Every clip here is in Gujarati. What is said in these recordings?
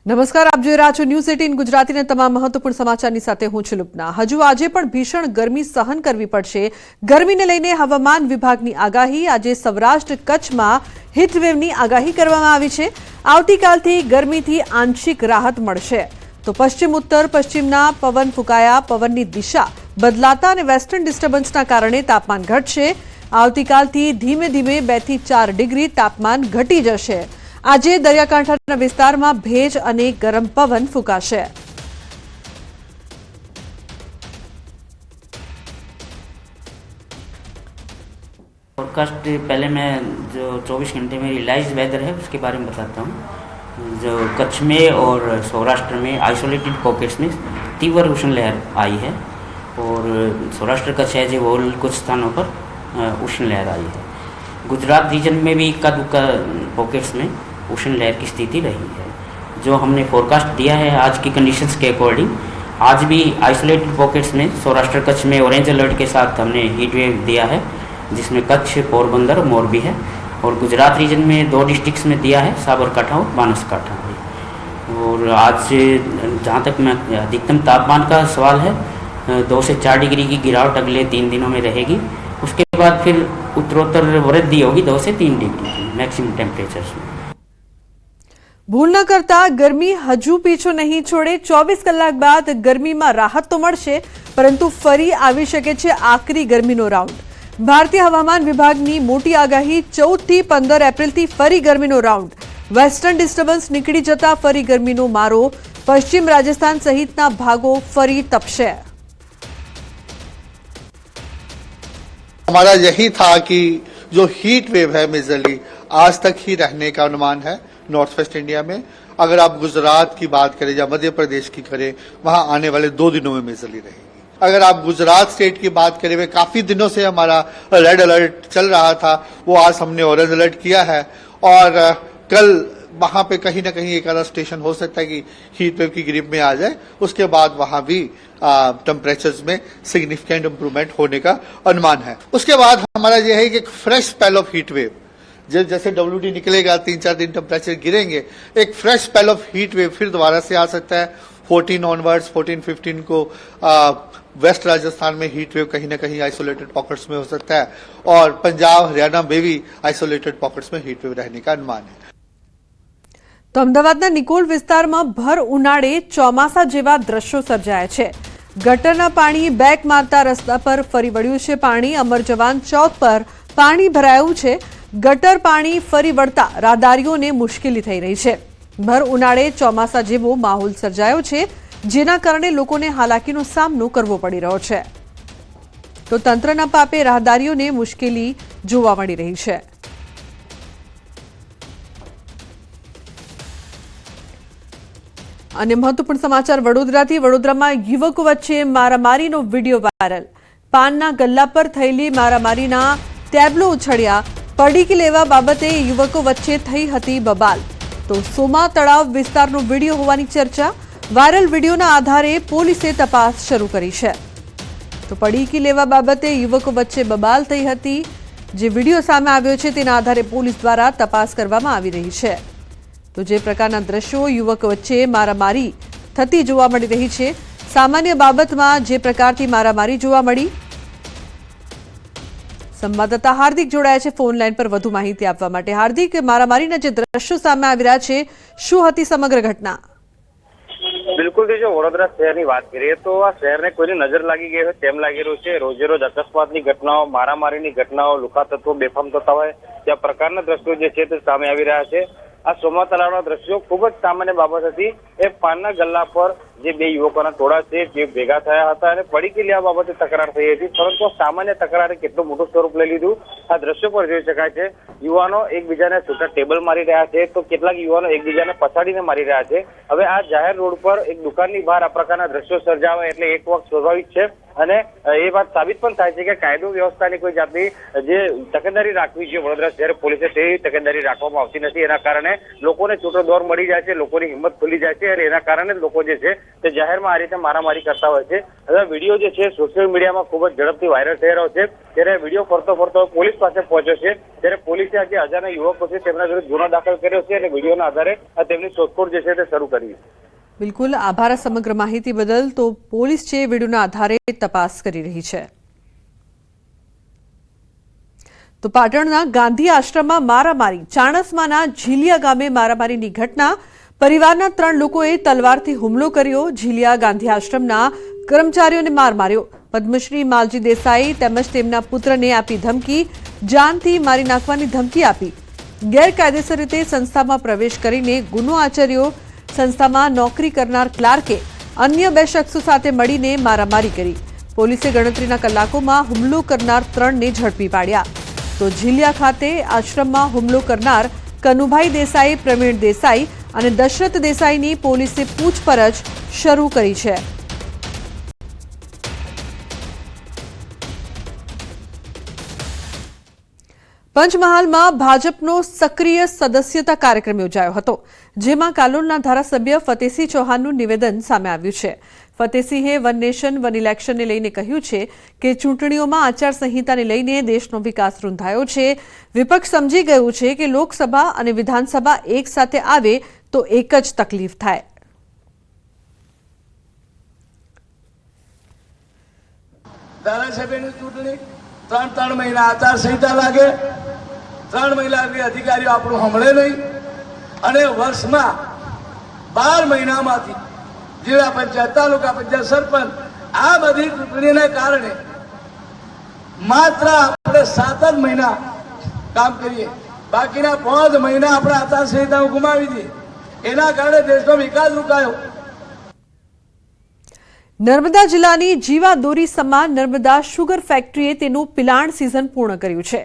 નમસ્કાર, આપ જોઈ રહ્યા છો ન્યૂઝ 18 ગુજરાતીના તમામ મહત્વપૂર્ણ સમાચારની સાથે હું છું લુપના। હજુ આજે પણ ભીષણ ગરમી સહન કરવી પડશે। ગરમીને લઈને હવામાન વિભાગની આગાહી। આજે સૌરાષ્ટ્ર કચ્છમાં હીટવેવની આગાહી કરવામાં આવી છે। આવતીકાલથી ગરમીથી આંશિક રાહત મળશે તો પશ્ચિમ ઉત્તર પશ્ચિમના પવન ફૂંકાયા। પવનની દિશા બદલાતા અને વેસ્ટર્ન ડિસ્ટર્બન્સના કારણે તાપમાન ઘટશે। આવતીકાલથી ધીમે ધીમે 2 થી 4 ડિગ્રી તાપમાન ઘટી જશે। આજે દરિયાકાંઠાના વિસ્તારમાં ભેજ અને ગરમ પવન ફૂંકાશે। पॉडकास्ट पहले मैं जो 24 घंटे में रियलाइज वेदर है उसके बारे में बताता हूँ। जो कच्छ में और सौराष्ट्र में आइसोलेटेड पॉकेट्स में तीव्र उष्ण लहर आई है और सौराष्ट्र कच्छ है जो और कुछ स्थानों पर उष्ण लहर आई है। गुजरात रीजन में भी इक्का दुक्का पॉकेट्स में उष्ण लहर की स्थिति रही है। जो हमने फोरकास्ट दिया है आज की कंडीशंस के अकॉर्डिंग, आज भी आइसोलेटेड पॉकेट्स में सौराष्ट्र कच्छ में ऑरेंज अलर्ट के साथ हमने हीट वेव दिया है, जिसमें कच्छ, पोरबंदर और मोरबी है। और गुजरात रीजन में 2 डिस्ट्रिक्ट्स में दिया है, साबरकांठा और बनासकांठा। और आज जहाँ तक मैं अधिकतम तापमान का सवाल है, 2 से 4 डिग्री की गिरावट अगले 3 दिनों में रहेगी। उसके बाद फिर उत्तरोत्तर वृद्धि होगी 2 से 3 डिग्री की मैक्सिमम टेम्परेचर्स में। ભૂલ ન કરતા ગરમી હજુ પીછો નહીં છોડે। 24 કલાક બાદ ગરમીમાં રાહત તો મળશે, પરંતુ ફરી આવી શકે છે આકરી ગરમીનો રાઉન્ડ। ભારતીય હવામાન વિભાગની મોટી આગાહી। 14 થી 15 એપ્રિલથી ફરી ગરમીનો રાઉન્ડ। વેસ્ટર્ન ડિસ્ટર્બન્સ નીકળી જતા ફરી ગરમીનો મારો। પશ્ચિમ રાજસ્થાન સહિતના ભાગો ફરી તપશે। हमारा यही था कि जो हीट वेव है मेजरली आज तक ही रहने का अनुमान है नॉर्थ वेस्ट इंडिया में। अगर आप गुजरात की बात करें या मध्य प्रदेश की करें, वहां आने वाले 2 दिनों में मेजरली रहेगी। अगर आप गुजरात स्टेट की बात करें, वे काफी दिनों से हमारा रेड अलर्ट चल रहा था, वो आज हमने ऑरेंज अलर्ट किया है। और कल वहां पे कहीं ना कहीं एक आधा स्टेशन हो सकता है कि हीट वेव की ग्रिप में आ जाए। उसके बाद वहां भी टेम्परेचर्स में सिग्निफिकेंट इंप्रूवमेंट होने का अनुमान है। उसके बाद हमारा यह है कि एक fresh spell of heat wave, जैसे WD निकलेगा 3-4 दिन टेम्परेचर गिरेंगे, एक fresh spell of heat wave फिर दोबारा से आ सकता है। 14 ऑनवर्ड्स 14-15 को वेस्ट राजस्थान में हीट वेव कहीं ना कहीं आइसोलेटेड पॉकेट्स में हो सकता है और पंजाब हरियाणा में भी आइसोलेटेड पॉकेट्स में हीट वेव रहने का अनुमान है। તો અમદાવાદના નિકોલ વિસ્તારમાં ભર ઉનાળે ચોમાસા જેવા દ્રશ્યો સર્જાયા છે। ગટરના પાણી બેક મારતા રસ્તા પર ફરી વળ્યું છે પાણી। અમર જવાન ચોક પર પાણી ભરાયું છે। ગટર પાણી ફરી વળતા રાહદારીઓને મુશ્કેલી થઈ રહી છે। ભર ઉનાળે ચોમાસા જેવો માહોલ સર્જાયો છે, જેના કારણે લોકોને હાલાકીનો સામનો કરવો પડી રહ્યો છે। તો તંત્રના પાપે રાહદારીઓને મુશ્કેલી જોવા મળી રહી છે। અને મહત્વપૂર્ણ સમાચાર વડોદરાથી। વડોદરામાં યુવકો વચ્ચે મારામારીનો વિડીયો વાયરલ। પાનના ગલ્લા પર થયેલી મારામારીના ટેબ્લો ઉછળ્યા। પડીકી લેવા બાબતે યુવકો વચ્ચે થઈ હતી બબાલ। તો સોમા તળાવ વિસ્તારનો વિડીયો હોવાની ચર્ચા। વાયરલ વિડીયોના આધારે પોલીસે તપાસ શરૂ કરી છે। તો પડીકી લેવા બાબતે યુવકો વચ્ચે બબાલ થઈ હતી। જે વિડીયો સામે આવ્યો છે તેના આધારે પોલીસ દ્વારા તપાસ કરવામાં આવી રહી છે। તો જે પ્રકારના દ્રશ્યો યુવકો વચ્ચે મારામારી થતી જોવા મળી રહી છે। સામાન્ય બાબતમાં જે પ્રકારથી મારામારી જોવા મળી। સંવાદદાતા હાર્દિક જોડાયા છે ફોન લાઈન પર વધુ માહિતી આપવા માટે। હાર્દિક, મારામારીના જે દ્રશ્યો સામે આવી રહ્યા છે, શું હતી સમગ્ર ઘટના? બિલકુલ, જો વડોદરા શહેરની વાત કરીએ તો આ શહેરને કોઈની નજર લાગી ગઈ હોય તેમ લાગી રહ્યું છે। રોજે રોજ અકસ્માતની ઘટનાઓ, મારામારીની ઘટનાઓ, લુકા તત્વો બેફામ થતા હોય ત્યાં પ્રકારના દ્રશ્યો જે છે તે સામે આવી રહ્યા છે। આ સોમા તળાવના દ્રશ્યો ખૂબ જ સામાન્ય બાબત હતી। એ પાનના ગલ્લા પર જે 2 યુવકોના ટોળા છે તે ભેગા થયા હતા અને પડીકી લેવા બાબતે તકરાર થઈ હતી, પરંતુ સામાન્ય તકરારે કેટલું મોટું સ્વરૂપ લઈ લીધું આ દ્રશ્યો પર જોઈ શકાય છે। યુવાનો એકબીજાને છૂટા ટેબલ મારી રહ્યા છે, તો કેટલાક યુવાનો એકબીજાને પછાડીને મારી રહ્યા છે। હવે આ જાહેર રોડ પર એક દુકાનની બહાર આ પ્રકારના દ્રશ્યો સર્જાવા એટલે એક વખત સ્વાભાવિક છે અને એ વાત સાબિત પણ થાય છે કે કાયદો વ્યવસ્થાની કોઈ જાતની જે તકેદારી રાખવી જોઈએ વડોદરા શહેર પોલીસે તેવી તકેદારી રાખવામાં આવતી નથી। એના કારણે લોકોને છૂટો દોર મળી જાય છે, લોકોની હિંમત ખુલી જાય છે અને એના કારણે લોકો જે છે તે જાહેરમાં આ રીતે મારામારી કરતા હોય છે। હવે વિડીયો જે છે સોશિયલ મીડિયામાં ખૂબ જ ઝડપથી વાયરલ થઈ રહ્યો છે, ત્યારે વિડીયો ફરતો ફરતો પોલીસ પાસે પહોંચ્યો છે, ત્યારે પોલીસે આ જે અજાણ્યા યુવકો છે તેમના વિરુદ્ધ ગુનો દાખલ કર્યો છે અને વિડીયોના આધારે તેમની શોધખોળ જે છે તે શરૂ કરી છે। બિલકુલ આભાર સમગ્ર માહિતી બદલ। તો પોલીસ છે વિડીયોના આધારે તપાસ કરી રહી છે। તો પાટણના ગાંધી આશ્રમમાં મારામારી, ચાણસ્માના ઝીલિયા ગામે મારામારીની ઘટના। પરિવારના 3 લોકોએ તલવારથી હુમલો કર્યો। ઝીલિયા ગાંધી આશ્રમના કર્મચારીઓને માર માર્યો। પદ્મશ્રી માલજી દેસાઈ તેમજ તેમના પુત્રને આપી ધમકી, જાનથી મારી નાખવાની ધમકી આપી। ગેરકાયદેસર રીતે સંસ્થામાં પ્રવેશ કરીને ગુનો આચર્યો। સંસ્થામાં નોકરી કરનાર ક્લાર્કે અન્ય 2 શખ્સો સાથે મળીને મારામારી કરી। પોલીસે ગણતરીના કલાકોમાં હુમલો કરનાર 3ને ઝડપી પાડ્યા। તો ઝીલિયા ખાતે આશ્રમમાં હુમલો કરનાર કનુભાઈ દેસાઈ, પ્રવીણ દેસાઈ અને દશરથ દેસાઈની પોલીસે પૂછપરછ શરૂ કરી છે। પંચમહાલમાં ભાજપનો સક્રિય સદસ્યતા કાર્યક્રમ યોજાયો હતો, જેમાં કાલોલના ધારાસભ્ય ફતેસિંહ ચૌહાણનું નિવેદન સામે આવ્યું છે। ફતેસિંહે વન નેશન વન ઇલેક્શનને લઈને કહ્યું છે કે ચૂંટણીઓમાં આચારસંહિતાને લઈને દેશનો વિકાસ રૂંધાયો છે। વિપક્ષ સમજી ગયું છે કે લોકસભા અને વિધાનસભા એક સાથે આવે તો એક જ તકલીફ થાય। ધારાસભ્યની ચૂંટણી 3 મહિના આચારસંહિતા લાગે, 3 મહિના અધિકારીઓ આપણું સાંભળે નહીં અને વર્ષમાં 12 મહિનામાંથી જિલ્લા પંચાયત, તાલુકા પંચાયત, સરપંચ આ બધી ચૂંટણીને કારણે માત્ર આપણે 7 જ મહિના કામ કરીએ, બાકીના 5 મહિના આપણે આચારસંહિતા ગુમાવી દઈએ। એના કારણે દેશનો વિકાસ રોકાયો। નર્મદા જિલ્લાની જીવાદોરી સમાન નર્મદા શુગર ફેક્ટરીએ તેનું પિલાણ સિઝન પૂર્ણ કર્યું છે।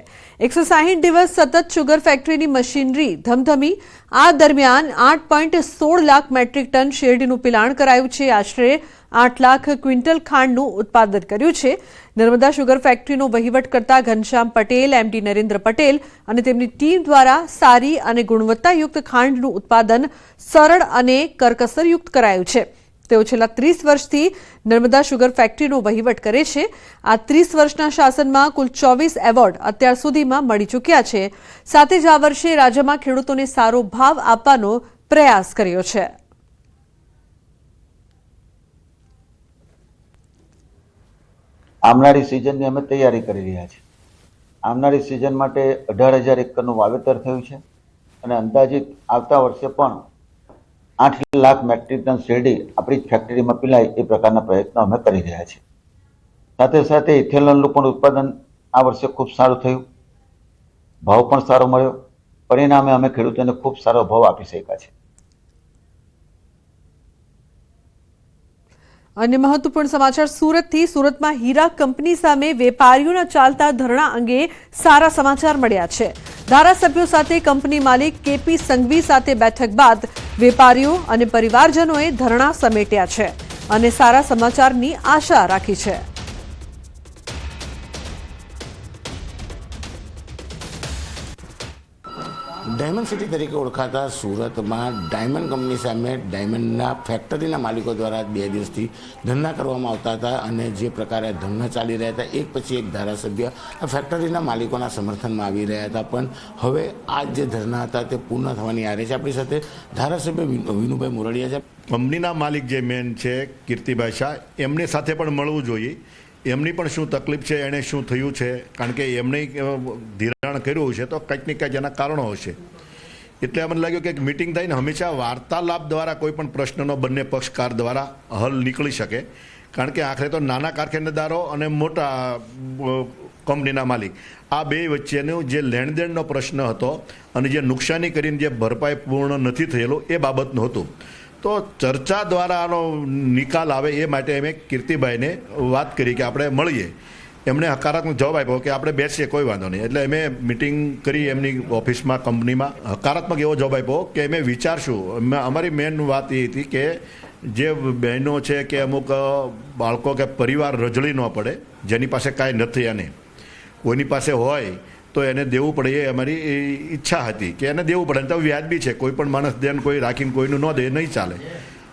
160 દિવસ સતત શુગર ફેક્ટરીની મશીનરી ધમધમી। આ દરમિયાન 8.16 લાખ મેટ્રિક ટન શેરડીનું પિલાણ કરાયું છે। આશરે 8 લાખ ક્વિન્ટલ ખાંડનું ઉત્પાદન કર્યું છે। નર્મદા શુગર ફેક્ટરીનો વહીવટ કરતા ઘનશ્યામ પટેલ, એમડી નરેન્દ્ર પટેલ અને તેમની ટીમ દ્વારા સારી અને ગુણવત્તાયુક્ત ખાંડનું ઉત્પાદન સરળ અને કરકસરયુક્ત કરાયું છે। તેઓ છેલ્લા 30 વર્ષથી નર્મદા શુગર ફેક્ટરીનો વહીવટ કરે છે। આ 30 વર્ષના શાસનમાં કુલ 24 એવોર્ડ અત્યાર સુધીમાં મળી ચૂક્યા છે। સાથે જ આ વર્ષે રાજ્યમાં ખેડૂતોને સારો ભાવ આપવાનો પ્રયાસ કર્યો છે। આવનારી સિઝનની અમે તૈયારી કરી રહ્યા છીએ। આવનારી સિઝન માટે 18,000 એકરનું વાવેતર થયું છે અને અંદાજિત આવતા વર્ષે પણ 8 લાખ મેટ્રિક ટન શેરડી આપણી ફેક્ટરીમાં પીલાય એ પ્રકારના પ્રયત્નો અમે કરી રહ્યા છીએ। સાથે સાથે ઇથેનોલનું પણ ઉત્પાદન આ વર્ષે ખૂબ સારું થયું, ભાવ પણ સારો મળ્યો, પરિણામે અમે ખેડૂતોને ખૂબ સારો ભાવ આપી શક્યા છીએ। अन्य महत्वपूर्ण समाचार सूरतथी। सूरतમાં હીરા કંપની સામે વેપારીઓના ચાલતા ધરણા અંગે સારા સમાચાર મળ્યા છે। ધારાસભ્યો સાથે કંપની માલિક કેપી સંઘવી સાથે બેઠક બાદ વેપારીઓ અને પરિવારજનોએ ધરણા સમેટ્યા છે અને સારા સમાચારની આશા રાખી છે। ડાયમંડ સિટી તરીકે ઓળખાતા સુરતમાં ડાયમંડ કંપની સામે ડાયમંડના ફેક્ટરીના માલિકો દ્વારા 2 દિવસથી ધરણા કરવામાં આવતા હતા અને જે પ્રકારે ધરણા ચાલી રહ્યા હતા, એક પછી એક ધારાસભ્ય આ ફેક્ટરીના માલિકોના સમર્થનમાં આવી રહ્યા હતા, પણ હવે આ જે ધરણા હતા તે પૂર્ણ થવાની આરે છે। આપણી સાથે ધારાસભ્ય વિનુભાઈ મોરડિયા છે। કંપનીના માલિક જે મેન છે કીર્તિભાઈ શાહ, એમની સાથે પણ મળવું જોઈએ। એમની પણ શું તકલીફ છે, એણે શું થયું છે, કારણ કે એમણે ધિરાણ કર્યું છે તો કંઈક ને કંઈક એના કારણો હશે। એટલે મને લાગ્યું કે મિટિંગ થઈને હંમેશા વાર્તાલાપ દ્વારા કોઈ પણ પ્રશ્નનો બંને પક્ષકાર દ્વારા હલ નીકળી શકે, કારણ કે આખરે તો નાના કારખાનેદારો અને મોટા કંપનીના માલિક આ બે વચ્ચેનો જે લેણદેણનો પ્રશ્ન હતો અને જે નુકસાની કરીને જે ભરપાઈ પૂર્ણ નથી થયેલું એ બાબતનું હતું। તો ચર્ચા દ્વારા આનો નિકાલ આવે એ માટે અમે કીર્તિભાઈને વાત કરી કે આપણે મળીએ। એમણે હકારાત્મક જવાબ આપ્યો કે આપણે બેસીએ, કોઈ વાંધો નહીં। એટલે અમે મિટિંગ કરી એમની ઓફિસમાં, કંપનીમાં। હકારાત્મક એવો જવાબ આપ્યો કે અમે વિચારશું। અમારી મેન વાત એ હતી કે જે બહેનો છે કે અમુક બાળકો કે પરિવાર રજળી ન પડે, જેની પાસે કાંઈ નથી અને કોઈની પાસે હોય તો એને દેવું પડે, એ અમારી ઈચ્છા હતી કે એને દેવું પડે। તો વ્યાજબી છે, કોઈ પણ માણસ દેન કોઈ રાખીને કોઈનું ન દે નહીં ચાલે।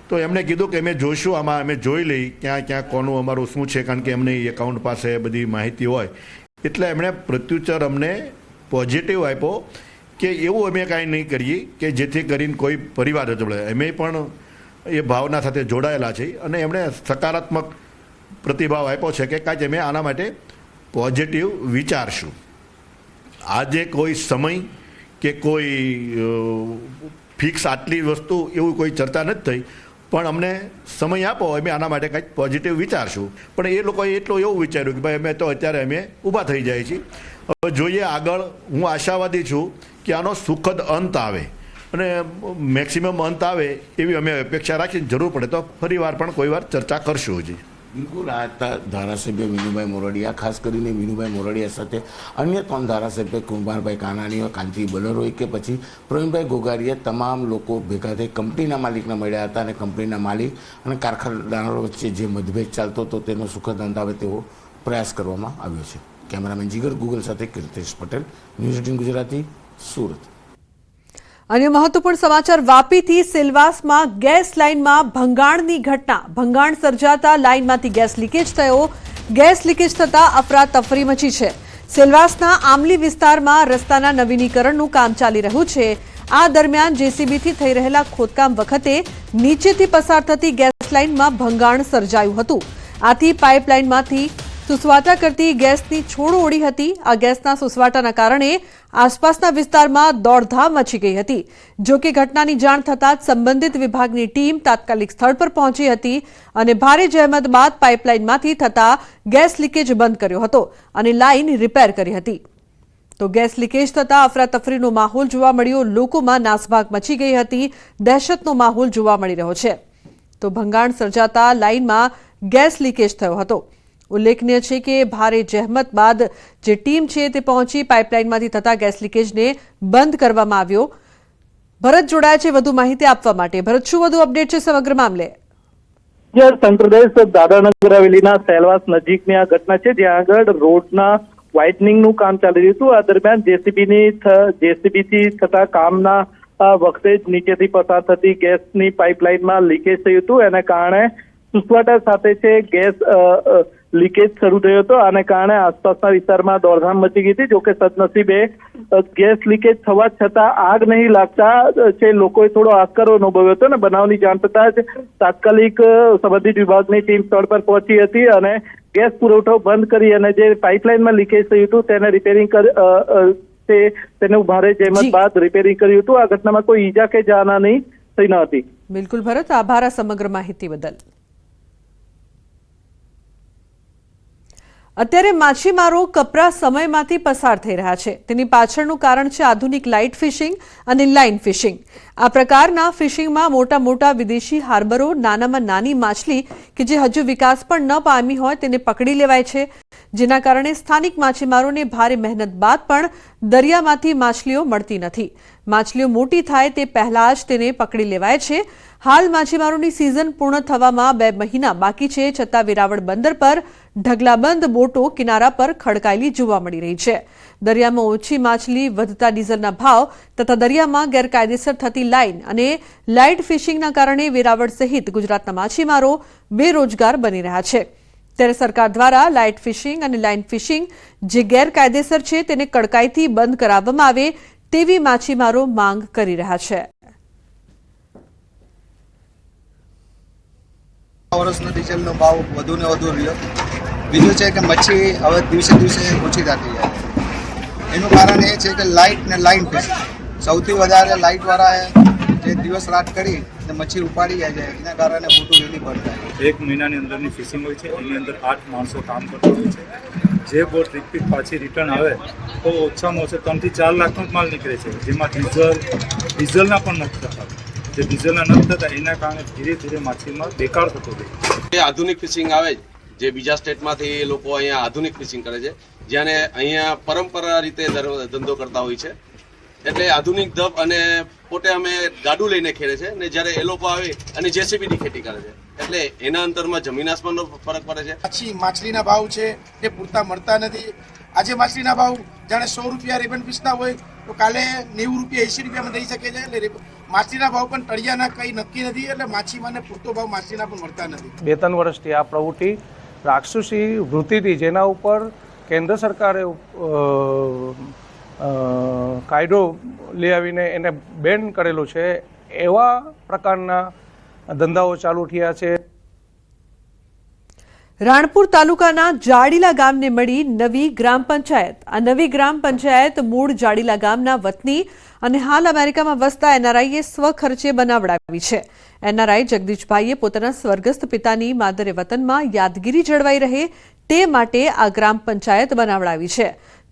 તો એમણે કીધું કે અમે જોઈશું, આમાં અમે જોઈ લઈ ક્યાં કોનું અમારું શું છે, કારણ કે એમને એકાઉન્ટ પાસે બધી માહિતી હોય. એટલે એમણે પ્રત્યુત્તર અમને પોઝિટિવ આપ્યો કે એવું અમે કાંઈ નહીં કરીએ કે જેથી કરીને કોઈ પરિવાર રજવડે. અમે પણ એ ભાવના સાથે જોડાયેલા છીએ અને એમણે સકારાત્મક પ્રતિભાવ આપ્યો છે કે કાંઈ અમે આના માટે પોઝિટિવ વિચારશું. આજે કોઈ સમય કે કોઈ ફિક્સ આટલી વસ્તુ એવું કોઈ ચર્ચા નથી થઈ, પણ અમને સમય આપો, અમે આના માટે કંઈક પોઝિટિવ વિચારશું. પણ એ લોકોએ એટલું એવું વિચાર્યું કે ભાઈ અમે તો અત્યારે અમે ઊભા થઈ જાય છીએ, હવે જોઈએ આગળ. હું આશાવાદી છું કે આનો સુખદ અંત આવે અને મેક્સિમમ અંત આવે એવી અમે અપેક્ષા રાખીને જરૂર પડે તો ફરીવાર પણ કોઈ વાર ચર્ચા કરશું. હજી બિલકુલ આ હતા ધારાસભ્ય વિનુભાઈ મોરડિયા. ખાસ કરીને વિનુભાઈ મોરડિયા સાથે અન્ય 3 ધારાસભ્ય કુમારભાઈ કાનાણી હોય, કાંતિ બલર હોય કે પછી પ્રવીણભાઈ ગોગારીયા, તમામ લોકો ભેગા થઈ કંપનીના માલિકને મળ્યા હતા અને કંપનીના માલિક અને કારખાનદારો વચ્ચે જે મતભેદ ચાલતો હતો તેનો સુખદ અંત આવે તેવો પ્રયાસ કરવામાં આવ્યો છે. કેમેરામેન જીગર ગૂગલ સાથે કીર્તિશ પટેલ, ન્યૂઝ 18 ગુજરાતી, સુરત. અન્ય મહત્વપૂર્ણ સમાચાર. વાપીથી સેલવાસમાં ગેસ લાઇનમાં ભંગાણની ઘટના. ભંગાણ સર્જાતા લાઇનમાંથી ગેસ લીકેજ થયો. ગેસ લીકેજ થતા અફરાતફરી મચી છે. સેલવાસના આમલી વિસ્તારમાં રસ્તાના નવીનીકરણનું કામ ચાલી રહ્યું છે. આ દરમિયાન જેસીબીથી થઈ રહેલા ખોદકામ વખતે નીચેથી પસાર થતી ગેસ લાઇનમાં ભંગાણ સર્જાયું હતું. આથી પાઇપલાઇનમાંથી સુસવાટા કરતી ગેસની છોડો ઉડી હતી. આ ગેસના સુસવાટાના કારણે આસપાસના વિસ્તારમાં દોડધામ મચી ગઈ હતી. જો કે ઘટનાની જાણ થતાં જ સંબંધિત વિભાગની ટીમ તાત્કાલિક સ્થળ પર પહોંચી હતી અને ભારે જહેમત બાદ પાઇપલાઇનમાંથી થતા ગેસ લીકેજ બંધ કર્યો હતો અને લાઇન રિપેર કરી હતી. તો ગેસ લીકેજ થતા અફરાતફરીનો માહોલ જોવા મળ્યો. લોકોમાં નાસભાગ મચી ગઈ હતી. દહેશતનો માહોલ જોવા મળી રહ્યો છે. તો ભંગાણ સર્જાતા લાઇનમાં ગેસ લીકેજ થયો હતો. ઉલ્લેખનીય છે કે ભારે જહેમત બાદ જે ટીમ છે તે પહોંચી પાઇપલાઇનમાંથી થતા ગેસ લીકેજને બંધ કરવામાં આવ્યો. ભરત જોડાયા છે વધુ માહિતી આપવા માટે. ભરત, શું વધુ અપડેટ છે સમગ્ર મામલે? સંપ્રદેશ દાદરાનગર હવેલીના સેલવાસ નજીકની આ ઘટના છે, જ્યાં આગળ રોડના વાઇડનિંગનું કામ ચાલી રહ્યું હતું. આ દરમિયાન જેસીબીથી થતા કામના વખતે જ નીચેથી પસાર થતી ગેસની પાઇપલાઇનમાં લીકેજ થયું હતું. એને કારણે સુસવાટા સાથે છે ગેસ લીકેજ શરૂ થયો હતો. આને કારણે આસપાસના વિસ્તારમાં દોડધામ મચી ગઈ હતી. જોકે સદનસીબે ગેસ લીકેજ થવા છતાં આગ નહીં લાગતા છે લોકોએ થોડો આસ્કરો અનુભવ્યો હતો અને બનાવની જાણ થતાં જ તાત્કાલિક સંબંધિત વિભાગની ટીમ સ્થળ પર પહોંચી હતી અને ગેસ પુરવઠો બંધ કરી અને જે પાઇપલાઇનમાં લીકેજ થયું હતું તેને રિપેરિંગ તેનું ભારે જહેમત બાદ રિપેરિંગ કર્યું હતું. આ ઘટનામાં કોઈ ઈજા કે જાનહાની થઈ ન હતી. બિલકુલ ભરત, આભાર આ સમગ્ર માહિતી બદલ. અત્યારે માછીમારો કપરા સમયમાંથી પસાર થઈ રહ્યા છે. તેની પાછળનું કારણ છે આધુનિક લાઇટ ફિશિંગ અને લાઇન ફિશિંગ. આ પ્રકારના ફિશિંગમાં મોટા મોટા વિદેશી હાર્બરો, નાનામાં નાની માછલી કે જે હજુ વિકાસ પણ ન પામી હોય તેને પકડી લેવાય છે, જેના કારણે સ્થાનિક માછીમારોને ભારે મહેનત બાદ પણ દરિયામાંથી માછલીઓ મળતી નથી. માછલીઓ મોટી થાય તે પહેલા જ તેને પકડી લેવાય છે. હાલ માછીમારોની સિઝન પૂર્ણ થવામાં 2 મહિના બાકી છે, છતાં વેરાવળ બંદર પર ઢગલાબંધ બોટો કિનારા પર ખડકાયેલી જોવા મળી રહી છે. દરિયામાં ઓછી માછલી, વધતા ડીઝલના ભાવ તથા દરિયામાં ગેરકાયદેસર થતી લાઇન અને લાઇટ ફિશિંગના કારણે વેરાવળ સહિત ગુજરાતના માછીમારો બેરોજગાર બની રહ્યા છે. ત્યારે સરકાર દ્વારા લાઇટ ફિશિંગ અને લાઇન ફિશિંગ જે ગેરકાયદેસર છે તેને કડકાઈથી બંધ કરાવવામાં આવે તેવી માછીમારો માંગ કરી રહ્યા છે. વર્ષનો ડીઝલનો ભાવ વધુ ને વધુ રહ્યો. બીજું છે કે મચ્છી હવે દિવસે દિવસે ઓછી થતી જાય. એનું કારણ એ છે કે લાઇટ ને લાઇન ફિશિંગ સૌથી વધારે લાઇટવાળા જે દિવસ રાત કરી ને મચ્છી ઉપાડી જાય છે, એના કારણે મોટું વેલી બંધ થાય. 1 મહિનાની અંદરની ફિશિંગ હોય છે, એની અંદર 8 માણસો કામ કરતા હોય છે. જે બોટ રિપીટ પાછી રિટર્ન આવે તો ઓછામાં ઓછા 3 થી 4 લાખનો જ માલ નીકળે છે, જેમાં ડીઝલના પણ નથી થતા. જે ડીઝલના નથી થતા એના કારણે ધીરે ધીરે માછીમાર બેકાર થતો જાય. આધુનિક ફિશિંગ આવે જે બીજા સ્ટેટમાંથી લોકો અહીંયા આધુનિક ફિશિંગ કરે છે, જેને અહીંયા પરંપરા રીતે ધંધો કરતા હોય છે. એટલે આધુનિક ધબ અને પોતે અમે ગાડું લઈને ખેડે છે ને જ્યારે એ લોકો આવે અને જેસીબીની ખેતી કરે છે, એટલે એના અંતરમાં જમીન આસમાનનો ફરક પડે છે. માછલીના ભાવ છે એ પૂરતા મળતા નથી. આજે માછલીના ભાવ જાણે 100 રૂપિયા રેબન પીસના હોય તો કાલે 90 રૂપિયા 80 રૂપિયામાં દઈ શકે છે. એટલે માછલીના ભાવ પણ તળિયાના કંઈ નક્કી નથી. એટલે માછીમારને પૂરતો ભાવ માછલીના પણ મળતા નથી. 2-3 વર્ષથી આ પ્રવૃત્તિ રાક્ષસી વૃત્તિથી જેના ઉપર કેન્દ્ર સરકારે કાયદો લઈ આવીને એને બેન કરેલો છે, એવા પ્રકારના ધંધાઓ ચાલુ થયા છે. રાણપુર તાલુકાના જાડીલા ગામને મળી નવી ગ્રામ પંચાયત. આ નવી ગ્રામ પંચાયત મૂળ જાડીલા ગામના વતની અને હાલ અમેરિકામાં વસતા એનઆરઆઈએ સ્વખર્ચે બનાવડાવી છે. એનઆરઆઈ જગદીશભાઈએ પોતાના સ્વર્ગસ્થ પિતાની માદરે વતનમાં યાદગીરી જળવાઈ રહે તે માટે આ ગ્રામ પંચાયત બનાવડાવી છે.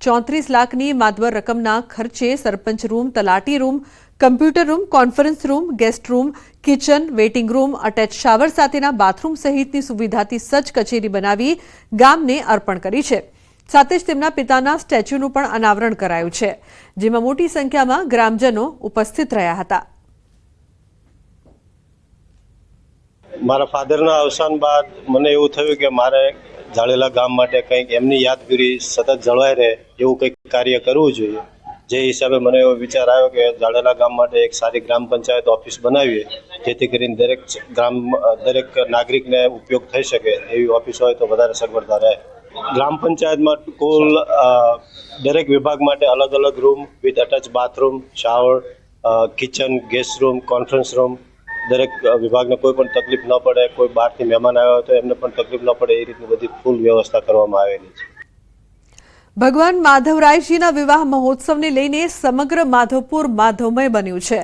34 લાખની માતબર રકમના ખર્ચે સરપંચ રૂમ, તલાટી room, computer room, conference room, guest room, kitchen, waiting room, attach shower સાથેના બાથરૂમ સહિતની સુવિધાથી સજ્જ કચેરી બનાવી ગામને અર્પણ કરી છે. સાથે જ તેમના પિતાના સ્ટેચ્યુનું પણ અનાવરણ કરાયું છે, જેમાં મોટી સંખ્યામાં ગ્રામજનો ઉપસ્થિત રહ્યા હતા. મારા ફાધરના અવસાન બાદ મને એવું થયું કે મારે જાડેલા ગામ માટે કંઈક એમની યાદગીરી સતત જળવાઈ રહે એવું કંઈક કાર્ય કરવું જોઈએ. જે હિસાબે મને એવો વિચાર આવ્યો કે જાડેલા ગામ માટે એક સારી ગ્રામ પંચાયત ઓફિસ બનાવીએ, જેથી કરીને દરેક નાગરિકને ઉપયોગ થઈ શકે એવી ઓફિસ હોય તો વધારે સગવડતા રહે. ગ્રામ પંચાયતમાં કુલ દરેક વિભાગ માટે અલગ અલગ room with attach bathroom, shower, kitchen, guest room, conference room, દરેક વિભાગને કોઈ પણ તકલીફ ન પડે, કોઈ બહારથી મહેમાન આવ્યા હોય તો એમને પણ તકલીફ ન પડે એ રીતની બધી ફૂલ વ્યવસ્થા કરવામાં આવેલી છે. ભગવાન માધવરાયજીના વિવાહ મહોત્સવને લઈને સમગ્ર માધવપુર માધવમય બન્યું છે.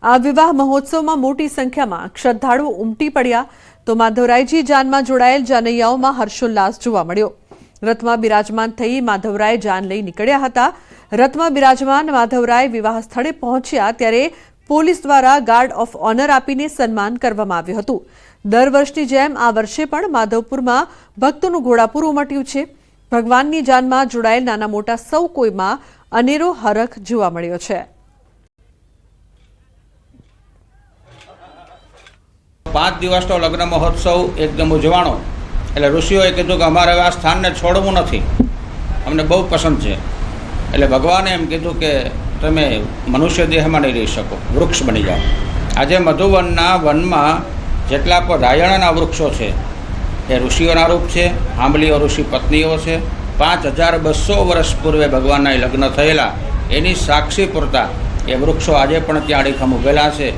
આ વિવાહ મહોત્સવમાં મોટી સંખ્યામાં શ્રદ્ધાળુઓ ઉમટી પડ્યા તો માધવરાયજી જાનમાં જોડાયેલ જાનૈયાઓમાં હર્ષોલ્લાસ જોવા મળ્યો. રથમાં બિરાજમાન થઈ માધવરાય જાન લઈ નીકળ્યા હતા. રથમાં બિરાજમાન માધવરાય વિવાહ સ્થળે પહોંચ્યા ત્યારે પોલીસ દ્વારા ગાર્ડ ઓફ ઓનર આપીને સન્માન કરવામાં આવ્યું હતું. દર વર્ષની જેમ આ વર્ષે પણ માધવપુરમાં ભક્તોનું ઘોડાપુર ઉમટ્યું છે. ભગવાનની જાનમાં જોડાયેલ નાના મોટા સૌ કોઈમાં અનેરો હરખ જોવા મળ્યો છે. 5 દિવસનો લગ્ન મહોત્સવ એકદમ ઉજવાણો. એટલે ઋષિઓએ કીધું કે અમારે આ સ્થાનને છોડવું નથી, અમને બહુ પસંદ છે. એટલે ભગવાને એમ કીધું કે તમે મનુષ્ય દેહમાં નહીં રહી શકો, વૃક્ષ બની જાઓ. આજે મધુવનના વનમાં જેટલા પણ રાયણના વૃક્ષો છે એ ઋષિઓના રૂપ છે, આંબલીઓ ઋષિ પત્નીઓ છે. 5200 વર્ષ પૂર્વે ભગવાનના લગ્ન થયેલા એની સાક્ષી પૂરતા એ વૃક્ષો આજે પણ ત્યાં અડીખમ ઉભેલા છે.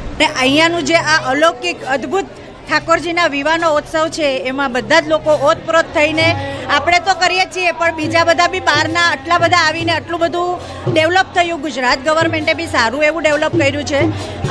અહીંયાનું જે આ અલૌકિક અદ્ભુત ઠાકોરજીના વિવાહનો ઉત્સવ છે એમાં બધા જ લોકો ઓતપ્રોત થઈને આપણે તો કરીએ છીએ, પણ બીજા બધા બી બહારના આટલા બધા આવીને આટલું બધું ડેવલપ થયું. ગુજરાત ગવર્મેન્ટે બી સારું એવું ડેવલપ કર્યું છે.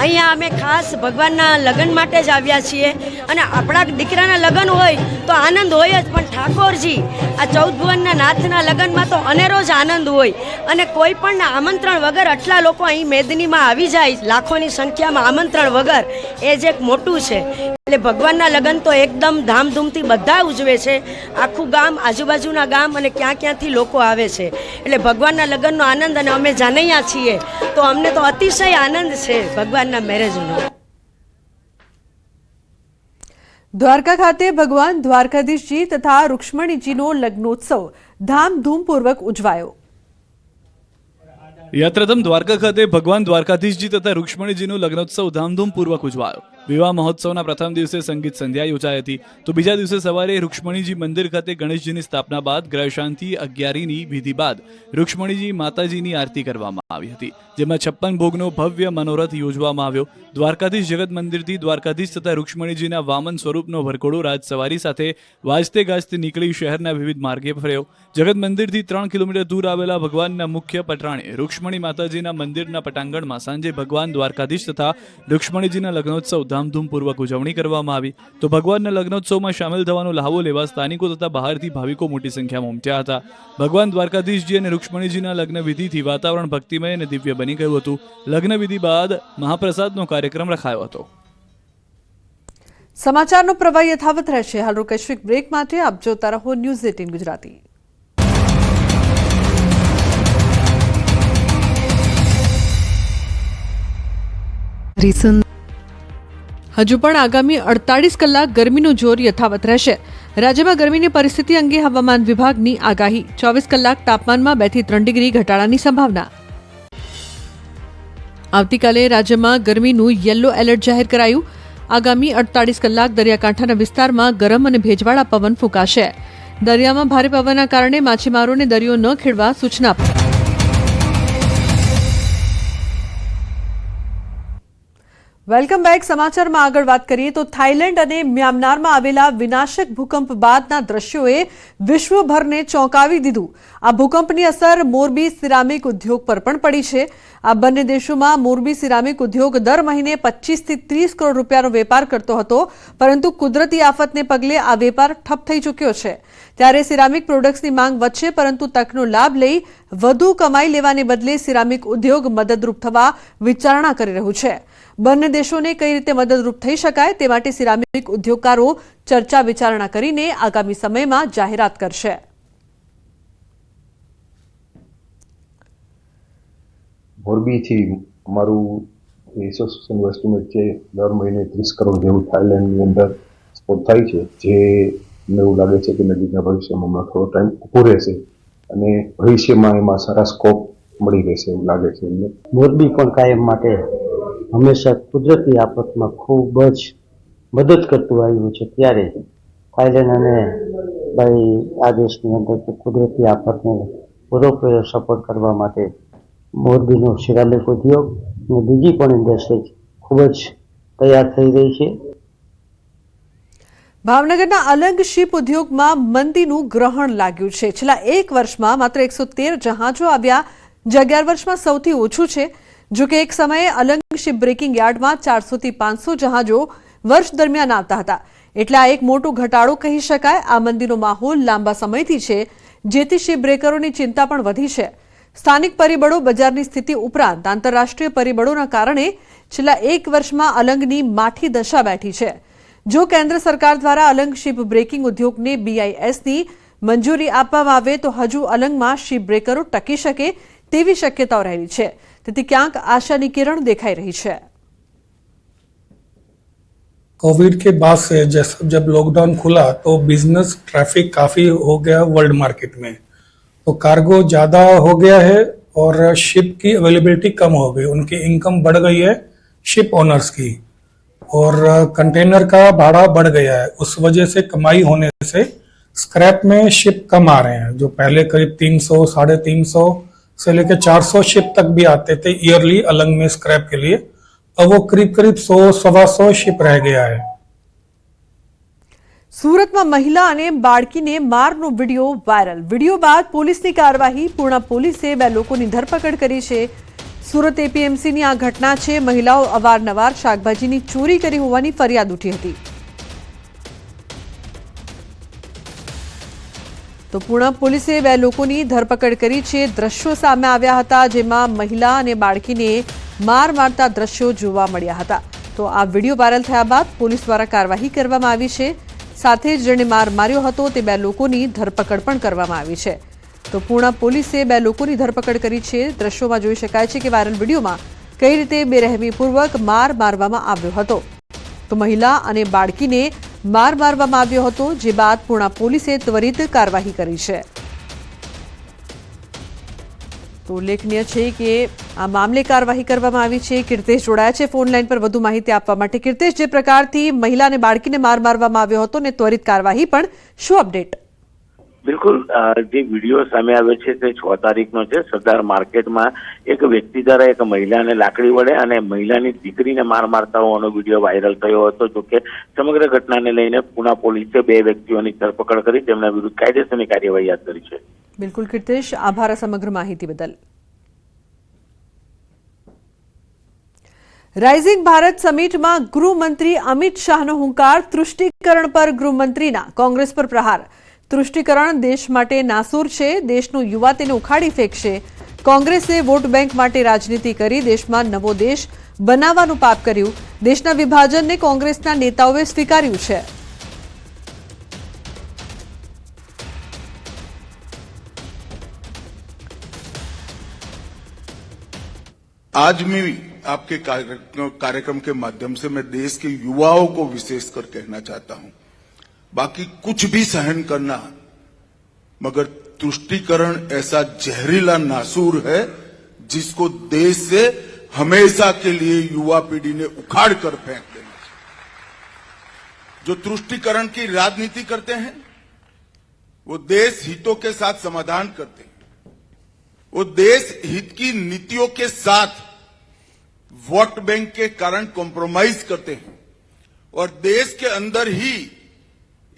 અહીંયા અમે ખાસ ભગવાનના લગ્ન માટે જ આવ્યા છીએ અને આપણા દીકરાના લગ્ન હોય તો આનંદ હોય જ, પણ ઠાકોરજી આ 14 ભુવનના નાથના લગ્નમાં તો અનેરો જ આનંદ હોય. અને કોઈ પણ આમંત્રણ વગર આટલા લોકો અહીં મેદનીમાં આવી જાય લાખોની સંખ્યામાં આમંત્રણ વગર, એ જ એક મોટું છે. એટલે ભગવાનના લગ્ન તો એકદમ ધામધૂમથી બધા ઉજવે છે, આખું ગામ, આજુબાજુના ગામ અને ક્યાં ક્યાંથી લોકો આવે છે. એટલે ભગવાનના લગ્નનો આનંદ, અને અમે જાનૈયા છીએ તો અમને તો અતિશય આનંદ છે ભગવાનના મેરેજનો. દ્વારકા ખાતે ભગવાન દ્વારકાધીશજી તથા રૂક્ષ્મણીજીનો લગ્નોત્સવ ધામધૂમપૂર્વક ઉજવાયો. યાત્રાધામ દ્વારકા ખાતે ભગવાન દ્વારકાધીશજી તથા રૂક્ષ્મણીજીનો લગ્નોત્સવ ધામધૂમપૂર્વક ઉજવાયો. વિવાહ મહોત્સવના પ્રથમ દિવસે સંગીત સંધ્યા યોજાઈ હતી, તો બીજા દિવસે સવારે રૂક્ષ્મણીજી મંદિર ખાતે ગણેશજીની સ્થાપના બાદ ગ્રહશાંતિ અગિયારીની વિધિ બાદ રૂક્ષ્મણીજી માતાજીની આરતી કરવામાં આવી હતી, જેમાં 56 ભોગનો ભવ્ય મનોરથ યોજવામાં આવ્યો. દ્વારકાધીશ જગત મંદિરથી દ્વારકાધીશ તથા રૂક્ષ્મણીજીના વામન સ્વરૂપનો ભરઘોડો રાજસવારી સાથે વાજતે ગાજતે નીકળી શહેરના વિવિધ માર્ગે ફર્યો. જગત મંદિરથી 3 કિલોમીટર દૂર આવેલા ભગવાનના મુખ્ય પટરાણે રૂક્ષ્મણી માતાજીના મંદિરના પટાંગણમાં સાંજે ભગવાન દ્વારકાધીશ તથા રૂક્ષ્મણીજીના લગ્નોત્સવ ધામધૂમપૂર્વક ઉજવણી કરવામાં આવી. તો ભગવાનના લગ્નોત્સવમાં સામેલ થવાનો લહાવો લેવા સ્થાનિકો તથા બહારથી ભાવિકો મોટી સંખ્યામાં ઉમટ્યા હતા. ભગવાન દ્વારકાધીશજી અને રૂક્ષ્મણીજીના લગ્ન વિધિથી વાતાવરણ ભક્તિમય અને દિવ્ય બની ગયું હતું. લગ્ન વિધિ બાદ મહાપ્રસાદનો કાર્યક્રમ રખાયો હતો. સમાચારનો પ્રવાહ યથાવત રહેશે. હાલ રોકેશ્વિક બ્રેક માટે આપ જોતા રહો ન્યૂઝ 18 ગુજરાતી. હજુ પણ આગામી 48 કલાક ગરમીનું જોર યથાવત રહેશે. રાજ્યમાં ગરમીની પરિસ્થિતિ અંગે હવામાન વિભાગની આગાહી. 24 કલાક તાપમાનમાં 2 થી 3 ડિગ્રી ઘટાડાની સંભાવના. આવતીકાલે રાજ્યમાં ગરમીનું યલો એલર્ટ જાહેર કરાયું. આગામી 48 કલાક દરિયાકાંઠાના વિસ્તારમાં ગરમ અને ભેજવાળા પવન ફૂંકાશે. દરિયામાં ભારે પવનના કારણે માછીમારોને દરિયો ન ખેડવા સૂચના. Welcome back. સમાચારમાં આગળ વાત કરીએ તો થાઇલેન્ડ અને મ્યાનમારમાં આવેલા વિનાશક ભૂકંપ બાદના દ્રશ્યોએ વિશ્વભરને ચોંકાવી દીધું. આ ભૂકંપની અસર મોરબી સિરામિક ઉદ્યોગ પર પણ પડી છે. આ બંને દેશોમાં મોરબી સિરામિક ઉદ્યોગ દર મહિને 25 થી 30 કરોડ રૂપિયાનો વેપાર કરતો હતો, પરંતુ કુદરતી આફતને પગલે આ વેપાર ઠપ થઈ ચૂક્યો છે. ત્યારે સિરામિક પ્રોડક્ટ્સની માંગ વધશે, પરંતુ તકનો લાભ લઈ વધુ કમાઈ લેવાને બદલે સિરામિક ઉદ્યોગ મદદરૂપ થવા વિચારણા કરી રહ્યું છે. બંને દેશોને કઈ રીતે મદદરૂપ થઈ શકાય તે માટે સિરામિક ઉદ્યોગકારો ચર્ચા વિચારણા કરીને આગામી સમયમાં જાહેરાત કરશે. મોરબીથી અમારું એસોસિએશન એસ્ટિમેટ છે દર મહિને 30 કરોડ જેવું થાઇલેન્ડની અંદર સ્પોટ થાય છે, જે મને એવું લાગે છે કે નજીકના ભવિષ્યમાં હમણાં થોડો ટાઈમ ઊભો રહેશે અને ભવિષ્યમાં એમાં સારા સ્કોપ મળી રહેશે એવું લાગે છે એમને. મોરબી પણ કાયમ માટે હંમેશા કુદરતી આફતમાં ખૂબ જ મદદ કરતું આવ્યું છે. ત્યારે થાઇલેન્ડ અને ભાઈ આ દેશની અંદર કુદરતી આફતને પૂરેપૂરો સપોર્ટ કરવા માટે મોરબીનો સિરામિક ઉદ્યોગ અને બીજી પણ ઇન્ડસ્ટ્રી ખૂબ જ તૈયાર થઈ રહી છે. ભાવનગરના અલંગ શિપ ઉદ્યોગમાં મંદીનું ગ્રહણ લાગ્યું છે. છેલ્લા 1 વર્ષમાં માત્ર 113 જહાજો આવ્યા, જે 11 વર્ષમાં સૌથી ઓછું છે. જો કે એક સમયે અલંગ શિપ બ્રેકિંગ યાર્ડમાં 400 થી 500 જહાજો વર્ષ દરમિયાન આવતા હતા, એટલે આ એક મોટો ઘટાડો કહી શકાય. આ મંદીનો માહોલ લાંબા સમયથી છે, જેથી શિપ બ્રેકરોની ચિંતા પણ વધી છે. સ્થાનિક પરિબળો, બજારની સ્થિતિ ઉપરાંત આંતરરાષ્ટ્રીય પરિબળોના કારણે છેલ્લા 1 વર્ષમાં અલંગની માઠી દશા બેઠી છે. જો કેન્દ્ર સરકાર દ્વારા અલંગ શિપ બ્રેકિંગ ઉદ્યોગને BISની મંજૂરી આપવામાં આવે તો હજુ અલંગમાં શિપ બ્રેકરો ટકી શકે તેવી શક્યતાઓ રહેલી છે. તેથી ક્યાંક આશાની કિરણ દેખાઈ રહી છે. कोविड के बाद से जब लॉकडाउन खुला तो बिजनेस ट्रैफिक काफ़ी हो गया वर्ल्ड मार्केट में, तो कार्गो ज़्यादा हो गया है और शिप की अवेलेबिलिटी कम हो गई, उनकी इनकम बढ़ गई है शिप ओनर्स की, और कंटेनर का भाड़ा बढ़ गया है. उस वजह से कमाई होने से स्क्रैप में शिप कम आ रहे हैं. जो पहले करीब 300, 350 से लेकर 400 शिप तक भी आते थे ईयरली अलंग में स्क्रैप के लिए, अब वो करीब 100-125 शिप रह गया है. સુરતમાં મહિલા અને બાળકીને મારનો વિડીયો વાયરલ. વિડીયો બાદ પોલીસની કાર્યવાહી. પૂર્ણા પોલીસે 2 લોકોની ધરપકડ કરી છે. સુરત APMCની આ ઘટના છે. મહિલાઓ અવારનવાર શાકભાજીની ચોરી કરી હોવાની ફરિયાદ ઉઠી હતી. તો પૂર્ણા પોલીસે 2 લોકોની ધરપકડ કરી છે. દ્રશ્યો સામે આવ્યા હતા, જેમાં મહિલા અને બાળકીને માર મારતા દ્રશ્યો જોવા મળ્યા હતા. તો આ વિડીયો વાયરલ થયા બાદ પોલીસ દ્વારા કાર્યવાહી કરવામાં આવી છે. સાથે જ જેણે માર માર્યો હતો તે 2 લોકોની ધરપકડ પણ કરવામાં આવી છે. તો પૂર્ણા પોલીસે 2 લોકોની ધરપકડ કરી છે. દ્રશ્યોમાં જોઈ શકાય છે કે વાયરલ વિડીયોમાં કઈ રીતે બેરહેમીપૂર્વક માર મારવામાં આવ્યો હતો. તો મહિલા અને બાળકીને માર મારવામાં આવ્યો હતો, જે બાદ પૂર્ણા પોલીસે ત્વરિત કાર્યવાહી કરી છે. તો ઉલ્લેખનીય છે કે આ મામલે કાર્યવાહી કરવામાં આવી છે. કીર્તેશ જોડાયા છે ફોન લાઈન પર વધુ માહિતી આપવા માટે. કીર્તેશ, જે પ્રકારથી મહિલા અને બાળકીને માર મારવામાં આવ્યો હતો ને ત્વરિત કાર્યવાહી પણ, શું અપડેટ? બિલકુલ, જે વિડીયો સામે આવ્યો છે તે 6 તારીખનો છે. સરદાર માર્કેટમાં એક વ્યક્તિ દ્વારા એક મહિલાને લાકડી વડે અને મહિલાની દીકરીને માર મારતા હોવાનો વિડીયો વાયરલ થયો હતો. જોકે સમગ્ર ઘટનાને લઈને પૂના પોલીસે 2 વ્યક્તિઓની ધરપકડ કરી તેમના વિરુદ્ધ કાયદેસરની કાર્યવાહી હાથ ધરી છે. બિલકુલ કીર્તેશ, આભાર સમગ્ર માહિતી બદલ. રાઇઝિંગ ભારત સમિટમાં ગૃહમંત્રી અમિત શાહનો હુંકાર. તૃષ્ટિકરણ પર ગૃહમંત્રીના કોંગ્રેસ પર પ્રહાર. તૃષ્ટિકરણ દેશ માટે નાસૂર છે, દેશનો યુવા તેને ઉખાડી ફેંકશે. કોંગ્રેસે વોટ બેંક માટે રાજનીતિ કરી દેશમાં નવો દેશ બનાવવાનું પાપ કર્યું. દેશના વિભાજનને કોંગ્રેસના નેતાઓએ સ્વીકાર્યું છે. आज आपके कार्यक्रम के माध्यम से मैं देश के युवाओं को विशेषकर कहना चाहता हूं, बाकी कुछ भी सहन करना, मगर तुष्टीकरण ऐसा जहरीला नासूर है जिसको देश से हमेशा के लिए युवा पीढ़ी ने उखाड़ कर फेंक देना। जो तुष्टीकरण की राजनीति करते हैं वो देश हितों के साथ समाधान करते हैं, वो देश हित की नीतियों के साथ वोट बैंक के कारण कॉम्प्रोमाइज करते हैं और देश के अंदर ही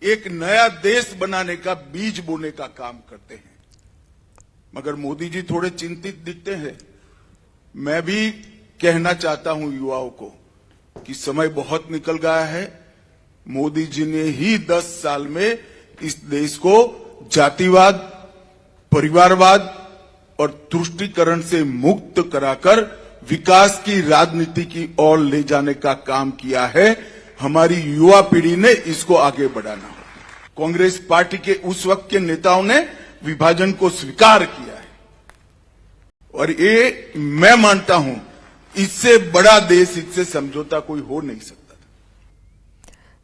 एक नया देश बनाने का बीज बोने का काम करते हैं। मगर मोदी जी थोड़े चिंतित दिखते हैं। मैं भी कहना चाहता हूं युवाओं को कि समय बहुत निकल गया है। मोदी जी ने ही 10 साल में इस देश को जातिवाद, परिवारवाद और तुष्टीकरण से मुक्त कराकर विकास की राजनीति की ओर ले जाने का काम किया है। हमारी युवा पीढ़ी ने इसको आगे बढ़ाना होगा। कांग्रेस पार्टी के उस वक्त के नेताओं ने विभाजन को स्वीकार किया है और ये मैं मानता हूं इससे बड़ा देश, इससे समझौता कोई हो नहीं सकता।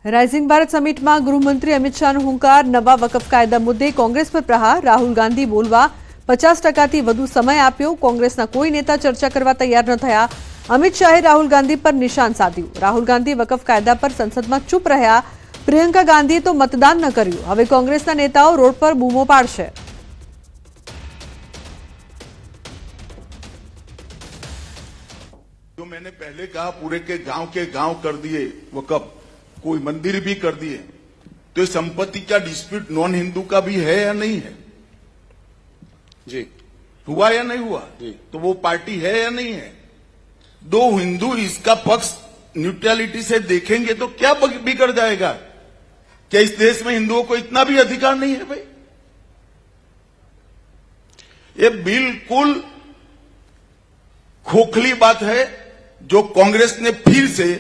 રાઇઝિંગ ભારત સમિટમાં ગૃહમંત્રી અમિત શાહનો હુંકાર, નવા વકફ કાયદા મુદ્દે કોંગ્રેસ પર પ્રહાર, રાહુલ ગાંધી બોલવા 50%થી વધુ સમય આપ્યો, કોંગ્રેસના કોઈ નેતા ચર્ચા કરવા તૈયાર ન થયા, અમિત શાહે રાહુલ ગાંધી પર નિશાન સાધ્યું, રાહુલ ગાંધી વકફ કાયદા પર સંસદમાં ચૂપ રહ્યા, પ્રિયંકા ગાંધીએ તો મતદાન ન કર્યું, હવે કોંગ્રેસના નેતાઓ રોડ પર બૂમો પાડશે। जो मैंने पहले कहा पूरे के गांव कर दिए वकफ, कोई मंदिर भी कर दिए, तो ये संपत्ति का डिस्प्यूट नॉन हिंदू का भी है या नहीं है जी? हुआ या नहीं हुआ जी? तो वो पार्टी है या नहीं है? दो हिंदू इसका पक्ष न्यूट्रलिटी से देखेंगे तो क्या बिगड़ जाएगा? क्या इस देश में हिंदुओं को इतना भी अधिकार नहीं है भाई? ये बिल्कुल खोखली बात है जो कांग्रेस ने फिर से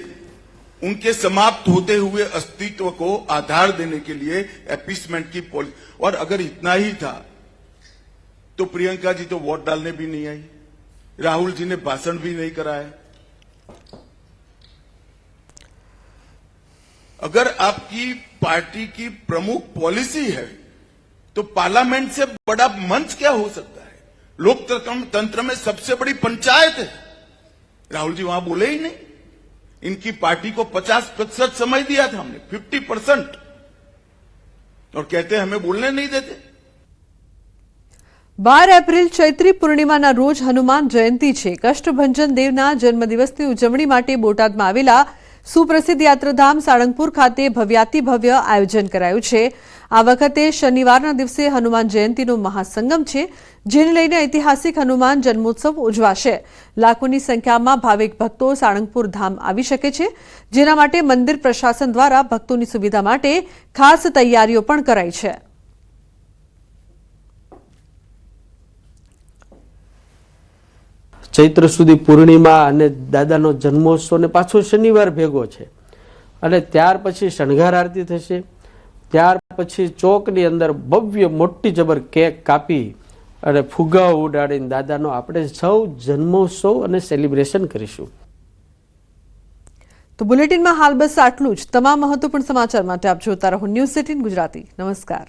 उनके समाप्त होते हुए अस्तित्व को आधार देने के लिए एपीसमेंट की पॉलिसी। और अगर इतना ही था तो प्रियंका जी तो वोट डालने भी नहीं आई, राहुल जी ने भाषण भी नहीं कराया। अगर आपकी पार्टी की प्रमुख पॉलिसी है तो पार्लियामेंट से बड़ा मंच क्या हो सकता है? लोकतंत्र में सबसे बड़ी पंचायत है। राहुल जी वहां बोले ही नहीं। इनकी पार्टी को 50% समय दिया था हमने, 50%, और कहते हमें बोलने नहीं देते। 12 એપ્રિલ ચૈત્રી પૂર્ણિમાના રોજ હનુમાન જયંતિ છે। કષ્ટભંજન દેવના જન્મદિવસની ઉજવણી માટે બોટાદમાં આવેલા સુપ્રસિદ્ધ યાત્રાધામ સાળંગપુર ખાતે ભવ્યાતિભવ્ય આયોજન કરાયું છે। આ વખતે શનિવારના દિવસે હનુમાન જયંતિનો મહાસંગમ છે, જેને લઈને ઐતિહાસિક હનુમાન જન્મોત્સવ ઉજવાશે। લાખોની સંખ્યામાં ભાવિક ભક્તો સાળંગપુર ધામ આવી શકે છે, જેના માટે મંદિર પ્રશાસન દ્વારા ભક્તોની સુવિધા માટે ખાસ તૈયારીઓ પણ કરાઈ છે। ચૈત્ર સુધી પૂર્ણિમા અને દાદાનો જન્મોત્સવ ને પાછો શનિવાર ભેગો છે અને ત્યાર પછી શણગાર આરતી થશે। ત્યાર પછી ચોકની અંદર ભવ્ય મોટી જબર કેક કાપી અને ફુગાઓ ઉડાડીને દાદાનો આપણે સૌ જન્મોત્સવ અને સેલિબ્રેશન કરીશું। તો બુલેટિનમાં હાલ બસ આટલું જ। તમામ મહત્વપૂર્ણ સમાચાર માટે આપ જોતા રહો ન્યૂઝ 18 ગુજરાતી। નમસ્કાર।